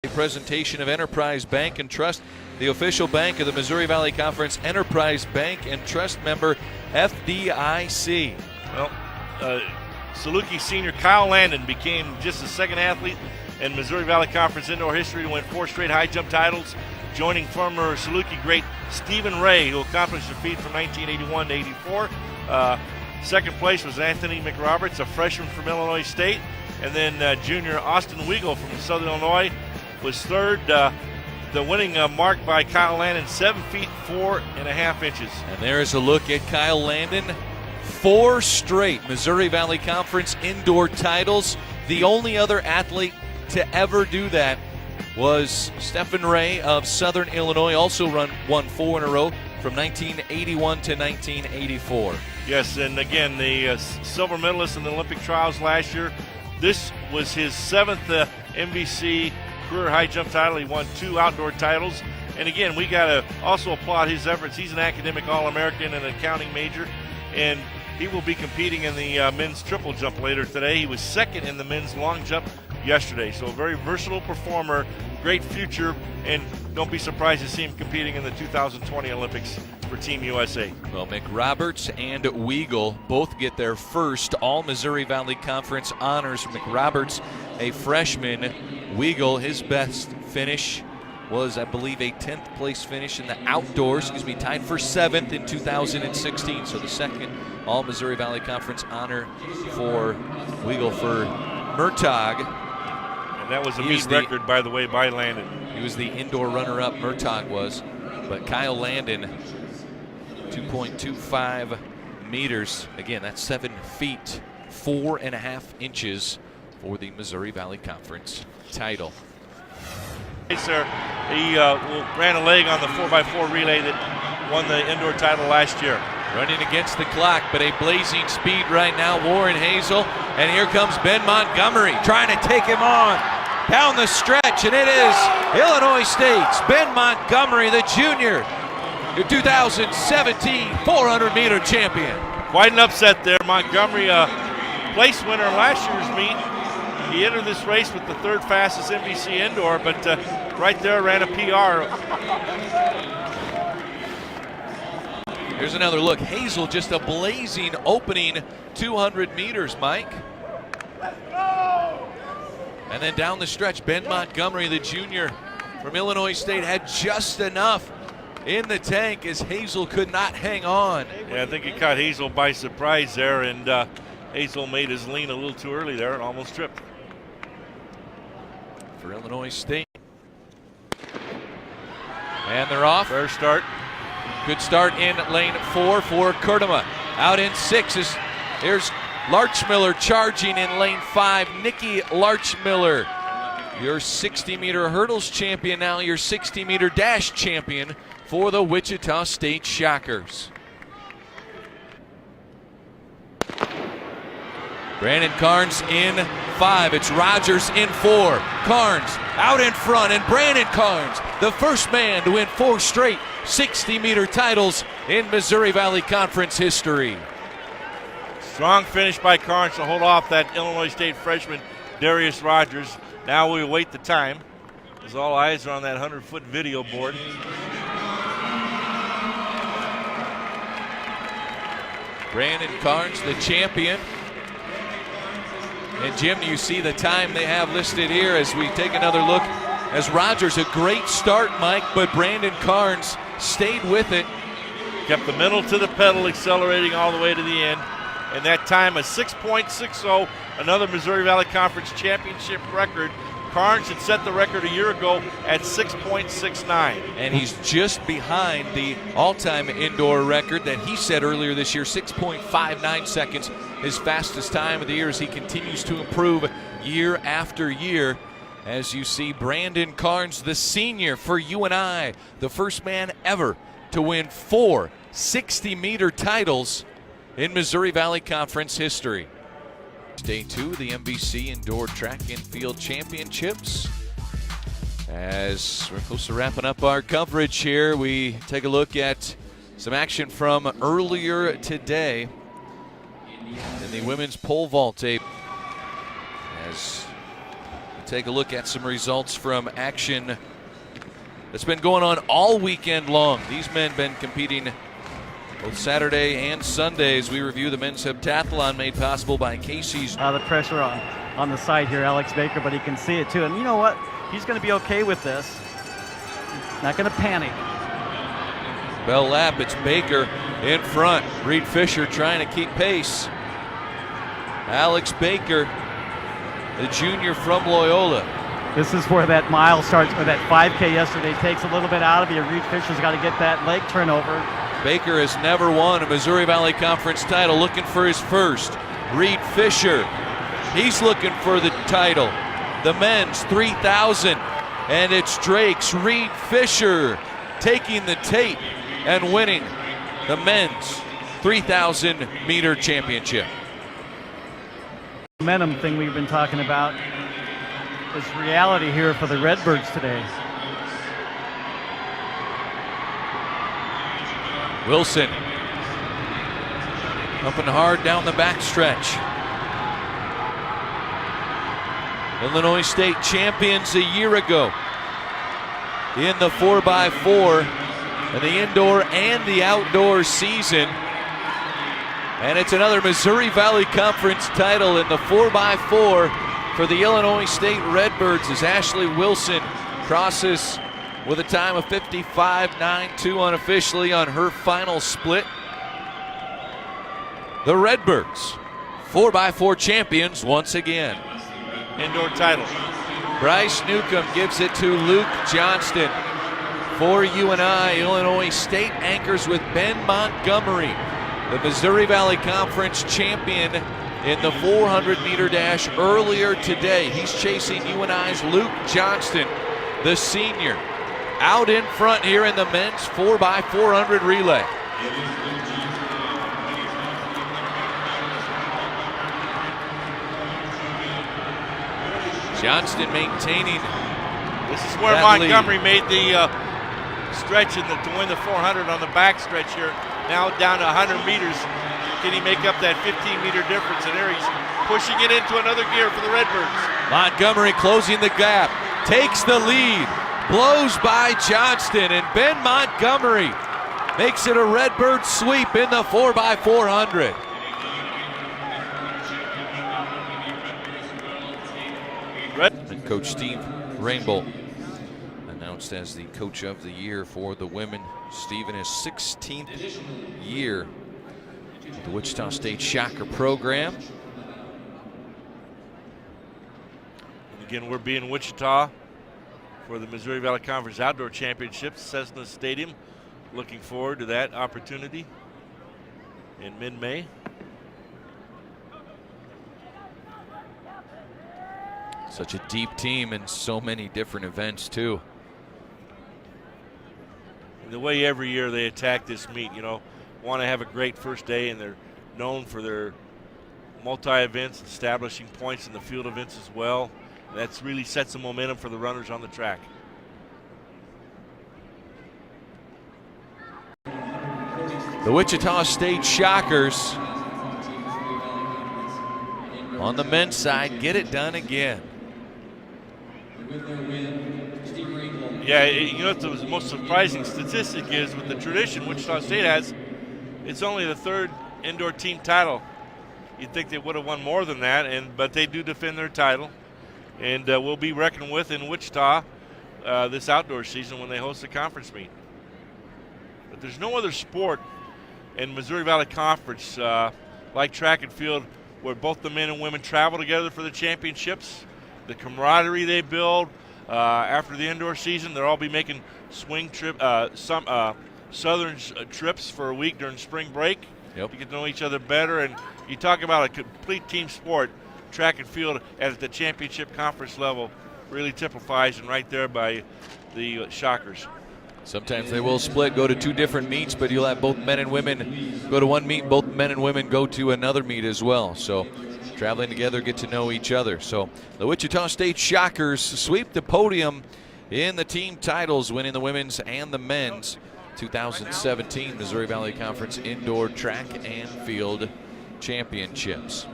A presentation of Enterprise Bank and Trust, the official bank of the Missouri Valley Conference. Enterprise Bank and Trust member FDIC. Well, Saluki senior Kyle Landon became just the second athlete in Missouri Valley Conference indoor history to win 4 straight high jump titles, joining former Saluki great Stephen Ray, who accomplished the feat from 1981 to 84. Second place was Anthony McRoberts, a freshman from Illinois State. And then junior Austin Weigel from Southern Illinois was third. The winning mark by Kyle Landon, 7 feet 4.5 inches. And there's a look at Kyle Landon. 4 straight Missouri Valley Conference indoor titles. The only other athlete to ever do that was Stephen Ray of Southern Illinois, also won 4 in a row from 1981 to 1984. Yes, and again, the silver medalist in the Olympic trials last year. This was his 7th MVC career high jump title. He won 2 outdoor titles. And again, we got to also applaud his efforts. He's an academic All-American and an accounting major, and he will be competing in the men's triple jump later today. He was second in the men's long jump yesterday. So a very versatile performer, great future, and don't be surprised to see him competing in the 2020 Olympics for Team USA. Well, McRoberts and Weigel both get their first All-Missouri Valley Conference honors. McRoberts, a freshman. Weigel, his best finish was, I believe, a 10th place finish in the outdoors. Tied for 7th in 2016. So the second All-Missouri Valley Conference honor for Weigel for Murtaugh. And that was a meet record, by the way, by Landon. He was the indoor runner-up, Murtaugh was. But Kyle Landon, 2.25 meters. Again, that's 7 feet, 4.5 inches for the Missouri Valley Conference title. He ran a leg on the 4x4 relay that won the indoor title last year. Running against the clock, but a blazing speed right now, Warren Hazel. And here comes Ben Montgomery trying to take him on down the stretch, and it is Illinois State's Ben Montgomery, the junior, your 2017 400-meter champion. Quite an upset there. Montgomery, place winner last year's meet. He entered this race with the 3rd fastest MVC indoor, but right there ran a PR. Here's another look. Hazel, just a blazing opening 200 meters, Mike. And then down the stretch, Ben Montgomery, the junior from Illinois State, had just enough in the tank as Hazel could not hang on. Yeah, I think he caught Hazel by surprise there, and Hazel made his lean a little too early there and almost tripped. For Illinois State. And they're off. Fair start. Good start in lane 4 for Kurtema. Out in 6 is here's Larchmiller charging in lane 5. Nikki Larchmiller, your 60-meter hurdles champion, now your 60-meter dash champion for the Wichita State Shockers. Brandon Carnes in 5. It's Rogers in 4. Carnes out in front, and Brandon Carnes, the first man to win 4 straight 60-meter titles in Missouri Valley Conference history. Strong finish by Carnes to hold off that Illinois State freshman Darius Rogers. Now we await the time, as all eyes are on that 100-foot video board. Brandon Carnes, the champion. And Jim, you see the time they have listed here as we take another look. As Rogers, a great start, Mike, but Brandon Carnes stayed with it. Kept the pedal to the pedal, accelerating all the way to the end. And that time, a 6.60, another Missouri Valley Conference championship record. Carnes had set the record a year ago at 6.69. And he's just behind the all-time indoor record that he set earlier this year, 6.59 seconds, his fastest time of the year as he continues to improve year after year. As you see, Brandon Carnes, the senior for UNI, the first man ever to win 4 60-meter titles in Missouri Valley Conference history. Day 2, the MVC Indoor Track and Field Championships. As we're close to wrapping up our coverage here, we take a look at some action from earlier today in the women's pole vault tape. As take a look at some results from action that's been going on all weekend long. These men been competing both Saturday and Sunday as we review the men's heptathlon made possible by Casey's. The pressure on the side here, Alex Baker, but he can see it too. And you know what? He's going to be okay with this. Not going to panic. Bell lap, it's Baker in front. Reed Fisher trying to keep pace. Alex Baker, the junior from Loyola. This is where that mile starts, or that 5K yesterday takes a little bit out of you. Reed Fisher's got to get that leg turnover. Baker has never won a Missouri Valley Conference title, looking for his first. Reed Fisher, he's looking for the title. The men's 3,000, and it's Drake's Reed Fisher taking the tape and winning the men's 3,000 meter championship. Momentum thing we've been talking about is reality here for the Redbirds today. Wilson pumping hard down the backstretch. Illinois State champions a year ago in the 4x4 in the indoor and the outdoor season. And it's another Missouri Valley Conference title in the 4x4 for the Illinois State Redbirds as Ashley Wilson crosses with a time of 55.92 unofficially on her final split. The Redbirds, 4x4 champions once again. Indoor title. Bryce Newcomb gives it to Luke Johnston. For UNI, Illinois State anchors with Ben Montgomery, the Missouri Valley Conference champion in the 400-meter dash earlier today. He's chasing UNI's Luke Johnston, the senior, out in front here in the men's 4x400 relay. Johnston maintaining. This is where Montgomery made the stretch to win the 400 on the back stretch here. Now down to 100 meters. Can he make up that 15-meter difference? And there he's pushing it into another gear for the Redbirds. Montgomery closing the gap, takes the lead, blows by Johnston, and Ben Montgomery makes it a Redbird sweep in the 4x400. And Coach Steve Rainbow announced as the coach of the year for the women. Steve in his 16th year with the Wichita State Shocker program. And again, we'll be in Wichita for the Missouri Valley Conference Outdoor Championships, Cessna Stadium. Looking forward to that opportunity in mid-May. Such a deep team and so many different events too. And the way every year they attack this meet, you know, want to have a great first day, and they're known for their multi-events, establishing points in the field events as well. That's really sets some momentum for the runners on the track. The Wichita State Shockers on the men's side get it done again. Yeah, you know what the most surprising statistic is with the tradition Wichita State has? It's only the third indoor team title. You'd think they would have won more than that, but they do defend their title, and will be reckoned with in Wichita this outdoor season when they host the conference meet. But there's no other sport in Missouri Valley Conference like track and field where both the men and women travel together for the championships. The camaraderie they build after the indoor season, they'll all be making swing trip, southern trips for a week during spring break. Yep. To get to know each other better. And you talk about a complete team sport, track and field at the championship conference level really typifies, and right there by the Shockers. Sometimes they will split, go to two different meets, but you'll have both men and women go to one meet, both men and women go to another meet as well. So traveling together, get to know each other. So the Wichita State Shockers sweep the podium in the team titles, winning the women's and the men's 2017 Missouri Valley Conference Indoor Track and Field Championships.